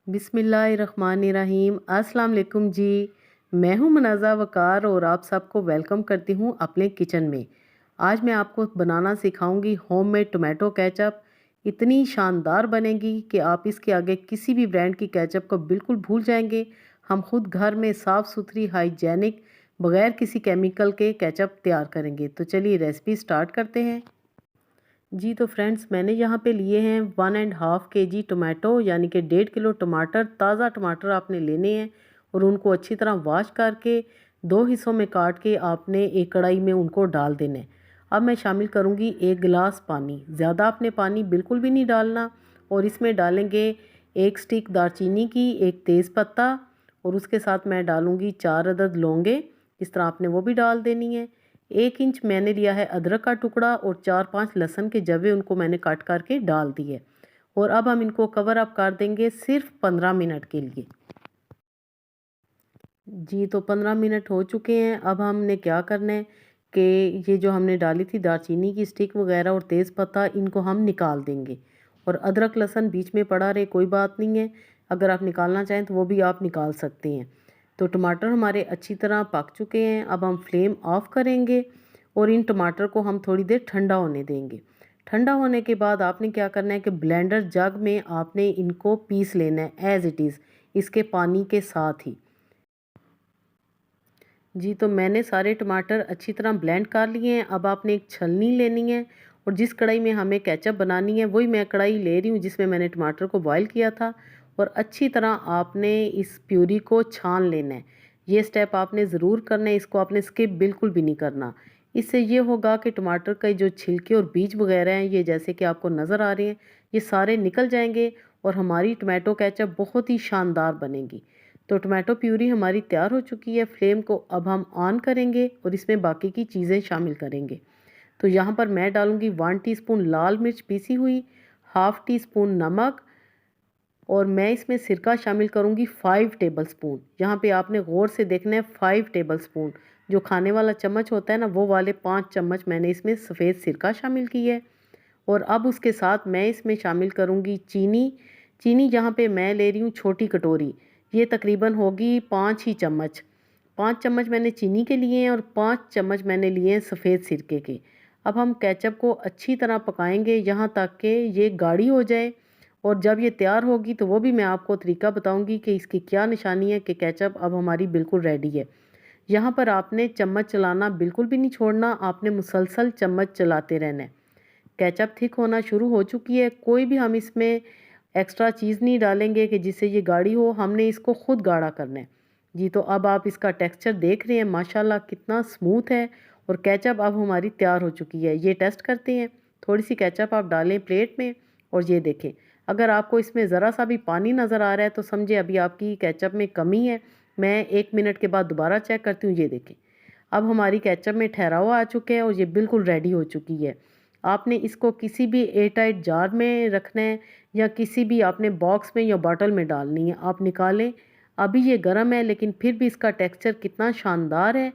बिस्मिल्लाहिर्रहमानिर्रहीम। अस्सलाम वालेकुम जी। मैं हूँ मुनाज़ा वक़ार और आप सबको वेलकम करती हूँ अपने किचन में। आज मैं आपको बनाना सिखाऊंगी होममेड टोमेटो केचप। इतनी शानदार बनेगी कि आप इसके आगे किसी भी ब्रांड की केचप को बिल्कुल भूल जाएंगे। हम खुद घर में साफ़ सुथरी हाइजेनिक बग़ैर किसी केमिकल के केचप तैयार करेंगे। तो चलिए रेसिपी स्टार्ट करते हैं। जी तो फ्रेंड्स, मैंने यहाँ पे लिए हैं 1.5 केजी टोमेटो, यानी कि 1.5 किलो टमाटर। ताज़ा टमाटर आपने लेने हैं और उनको अच्छी तरह वॉश करके दो हिस्सों में काट के आपने एक कढ़ाई में उनको डाल देना है। अब मैं शामिल करूँगी 1 गिलास पानी। ज़्यादा आपने पानी बिल्कुल भी नहीं डालना। और इसमें डालेंगे एक स्टिक दालचीनी की, एक तेज़पत्ता, और उसके साथ मैं डालूँगी 4 अदद लौंगे। इस तरह आपने वो भी डाल देनी है। 1 इंच मैंने लिया है अदरक का टुकड़ा और 4-5 लहसुन के जवे, उनको मैंने काट करके डाल दिए। और अब हम इनको कवर अप कर देंगे सिर्फ 15 मिनट के लिए। जी तो 15 मिनट हो चुके हैं। अब हमने क्या करना है कि ये जो हमने डाली थी दालचीनी की स्टिक वगैरह और तेज़पत्ता, इनको हम निकाल देंगे। और अदरक लहसुन बीच में पड़ा रहे कोई बात नहीं है, अगर आप निकालना चाहें तो वो भी आप निकाल सकते हैं। तो टमाटर हमारे अच्छी तरह पक चुके हैं। अब हम फ्लेम ऑफ करेंगे और इन टमाटर को हम थोड़ी देर ठंडा होने देंगे। ठंडा होने के बाद आपने क्या करना है कि ब्लेंडर जग में आपने इनको पीस लेना है एज़ इट इज़, इसके पानी के साथ ही। जी तो मैंने सारे टमाटर अच्छी तरह ब्लेंड कर लिए हैं। अब आपने एक छलनी लेनी है और जिस कढ़ाई में हमें केचप बनानी है वही मैं कढ़ाई ले रही हूँ जिसमें मैंने टमाटर को बॉईल किया था। और अच्छी तरह आपने इस प्यूरी को छान लेना है। ये स्टेप आपने ज़रूर करना है, इसको आपने स्किप बिल्कुल भी नहीं करना। इससे ये होगा कि टमाटर के जो छिलके और बीज वगैरह हैं, ये जैसे कि आपको नज़र आ रहे हैं, ये सारे निकल जाएंगे और हमारी टमाटो केचप बहुत ही शानदार बनेगी। तो टमाटो प्यूरी हमारी तैयार हो चुकी है। फ्लेम को अब हम ऑन करेंगे और इसमें बाकी की चीज़ें शामिल करेंगे। तो यहाँ पर मैं डालूँगी 1 टीस्पून लाल मिर्च पीसी हुई, हाफ़ टी स्पून नमक, और मैं इसमें सिरका शामिल करूँगी 5 टेबल स्पून। यहाँ पे आपने गौर से देखना है 5 टेबल स्पून। जो खाने वाला चम्मच होता है ना, वो वाले 5 चम्मच मैंने इसमें सफ़ेद सिरका शामिल की है। और अब उसके साथ मैं इसमें शामिल करूँगी चीनी। चीनी यहाँ पे मैं ले रही हूँ छोटी कटोरी, ये तकरीबन होगी 5 ही चम्मच। 5 चम्मच मैंने चीनी के लिए हैं और 5 चम्मच मैंने लिए हैं सफ़ेद सिरके के। अब हम केचप को अच्छी तरह पकाएंगे यहाँ तक कि ये गाढ़ी हो जाए। और जब ये तैयार होगी तो वो भी मैं आपको तरीका बताऊंगी कि इसकी क्या निशानी है कि केचप अब हमारी बिल्कुल रेडी है। यहाँ पर आपने चम्मच चलाना बिल्कुल भी नहीं छोड़ना, आपने मुसलसल चम्मच चलाते रहना है। केचप थिक होना शुरू हो चुकी है। कोई भी हम इसमें एक्स्ट्रा चीज़ नहीं डालेंगे कि जिससे ये गाढ़ी हो, हमने इसको खुद गाढ़ा करना है। जी तो अब आप इसका टेक्सचर देख रहे हैं, माशाल्लाह कितना स्मूथ है। और केचप अब हमारी तैयार हो चुकी है। ये टेस्ट करते हैं। थोड़ी सी केचप आप डालें प्लेट में और ये देखें, अगर आपको इसमें ज़रा सा भी पानी नज़र आ रहा है तो समझे अभी आपकी केचप में कमी है। मैं 1 मिनट के बाद दोबारा चेक करती हूँ। ये देखें, अब हमारी केचप में ठहराव आ चुके हैं और ये बिल्कुल रेडी हो चुकी है। आपने इसको किसी भी एयर टाइट जार में रखना है या किसी भी आपने बॉक्स में या बॉटल में डालनी है, आप निकालें। अभी ये गर्म है लेकिन फिर भी इसका टेक्सचर कितना शानदार है।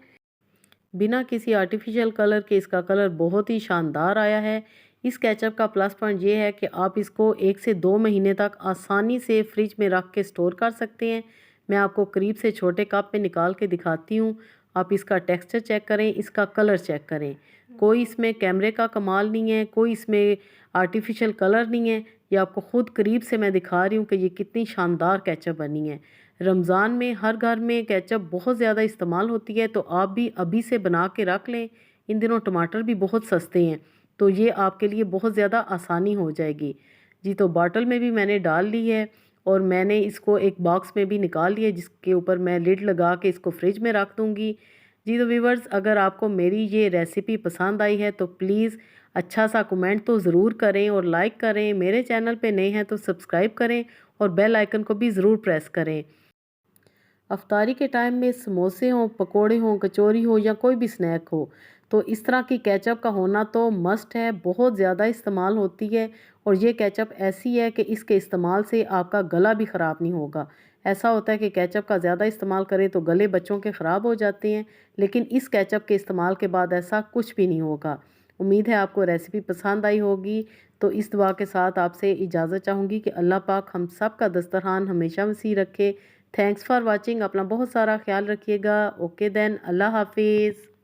बिना किसी आर्टिफिशियल कलर के इसका कलर बहुत ही शानदार आया है। इस केचप का प्लस पॉइंट ये है कि आप इसको 1 से 2 महीने तक आसानी से फ्रिज में रख के स्टोर कर सकते हैं। मैं आपको करीब से छोटे कप में निकाल के दिखाती हूँ। आप इसका टेक्सचर चेक करें, इसका कलर चेक करें। कोई इसमें कैमरे का कमाल नहीं है, कोई इसमें आर्टिफिशियल कलर नहीं है। ये आपको ख़ुद करीब से मैं दिखा रही हूँ कि ये कितनी शानदार केचप बनी है। रमज़ान में हर घर में केचप बहुत ज़्यादा इस्तेमाल होती है, तो आप भी अभी से बना के रख लें। इन दिनों टमाटर भी बहुत सस्ते हैं, तो ये आपके लिए बहुत ज़्यादा आसानी हो जाएगी। जी तो बॉटल में भी मैंने डाल ली है और मैंने इसको एक बॉक्स में भी निकाल लिया जिसके ऊपर मैं लिड लगा के इसको फ्रिज में रख दूँगी। जी तो व्यूवर्स, अगर आपको मेरी ये रेसिपी पसंद आई है तो प्लीज़ अच्छा सा कमेंट तो ज़रूर करें और लाइक करें। मेरे चैनल पे नए हैं तो सब्सक्राइब करें और बेल आइकन को भी ज़रूर प्रेस करें। अफ्तारी के टाइम में समोसे हों, पकोड़े हों, कचौरी हो या कोई भी स्नैक हो, तो इस तरह की केचप का होना तो मस्ट है। बहुत ज़्यादा इस्तेमाल होती है और ये केचप ऐसी है कि इसके इस्तेमाल से आपका गला भी ख़राब नहीं होगा। ऐसा होता है कि केचप का ज़्यादा इस्तेमाल करें तो गले बच्चों के ख़राब हो जाते हैं, लेकिन इस केचप के इस्तेमाल के बाद ऐसा कुछ भी नहीं होगा। उम्मीद है आपको रेसिपी पसंद आई होगी। तो इस दुआ के साथ आपसे इजाज़त चाहूँगी कि अल्लाह पाक हम सब का दस्तरखान हमेशा वसी रखे। Thanks for watching. अपना बहुत सारा ख्याल रखिएगा। ओके देन, अल्लाह हाफिज़।